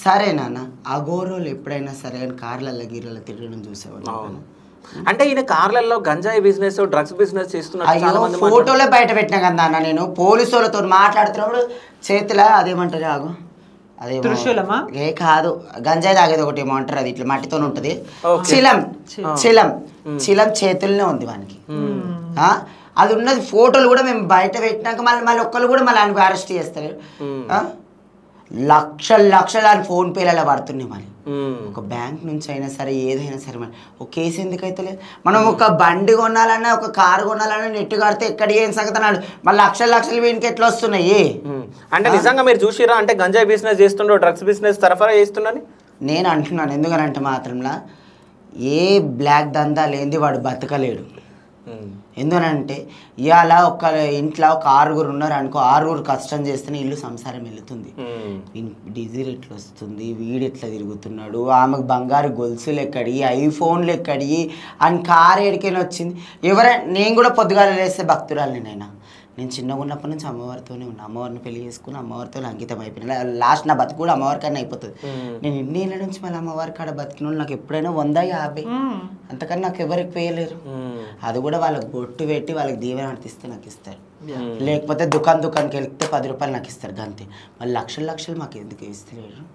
సరే నాన్న అఘోరోలు ఎప్పుడైనా సరే అని కార్లలో గీర్లలో తిరగడం చూసేవాళ్ళు. అంటే ఈయన కార్లలో గంజాయి బిజినెస్ డ్రగ్స్ బిజినెస్ చేస్తున్నారు చాలా మంది. ఫోటోలే బయట పెట్టినా కదా అన్న, నేను పోలీసు వాళ్ళతో మాట్లాడుతున్నప్పుడు చేతిలో అదేమంటారు ఆగు అదే త్రిశూలమా ఏ కాదు గంజాయి తాగేది ఒకటి ఏమో అంటారు, అది ఇట్లా మట్టితో ఉంటది, చిలం చిలం చిలం చేతుల్లోనే ఉంది వానికి. అది ఉన్నది ఫోటోలు కూడా మేము బయట పెట్టినాక మళ్ళీ ఒక్కరు కూడా మళ్ళీ ఆయనకు అరెస్ట్ చేస్తారు. లక్షలు అని ఫోన్ పేలలో పడుతున్నాయి. మరి ఒక బ్యాంక్ నుంచి అయినా సరే ఏదైనా సరే మరి ఒక కేసు ఎందుకైతే లేదు. మనం ఒక బండి కొనాలన్నా ఒక కారు కొనాలన్నా నెట్ కడితే ఎక్కడ ఏం సంగతి అన్నాడు, మళ్ళీ లక్షలు వీనికి ఎట్లా వస్తున్నాయి. అంటే నిజంగా మీరు చూసిరా అంటే గంజాయి బిజినెస్ చేస్తుండో డ్రగ్స్ బిజినెస్ సరఫరా చేస్తున్నాను నేను అంటున్నాను. ఎందుకనంటే మాత్రంలా ఏ బ్లాక్ దందా లేనిది వాడు బతకలేడు. ఎందుకనంటే ఇవాళ ఒక ఇంట్లో ఒక 6గురు ఉన్నారు అనుకో, 6గురు కష్టం చేస్తేనే ఇల్లు సంసారం వెళుతుంది. డీజిల్ ఎట్లా వస్తుంది, వీడు ఎట్లా తిరుగుతున్నాడు, ఆమెకు బంగారు గొలుసులు ఎక్కడి, ఐఫోన్లు ఎక్కడి అని కారు ఎడికైనా వచ్చింది. నేను కూడా పొద్దుగాల లేస్తే భక్తురాలు నేను చిన్నగా ఉన్నప్పటి నుంచి అమ్మవారితోనే ఉన్నా. అమ్మవారిని పెళ్లి చేసుకుని అమ్మవారితో అంకితం అయిపోయినా. లాస్ట్ నా బతుకు కూడా అమ్మవారికన్నా అయిపోతుంది. నేను ఇన్ని ఏళ్ళ నుంచి మళ్ళీ అమ్మవారి కాడ బతికిన నాకు ఎప్పుడైనా 100-50 అంతకన్నా నాకు ఎవరికి పేయలేరు. అది కూడా వాళ్ళకి బొట్టు పెట్టి వాళ్ళకి దీవెన అర్తిస్తే నాకు ఇస్తారు. లేకపోతే దుకాణానికి వెళ్తే 10 రూపాయలు నాకు ఇస్తారు అంతే. మళ్ళీ లక్షలు మాకు ఎందుకు ఇస్తలేరు.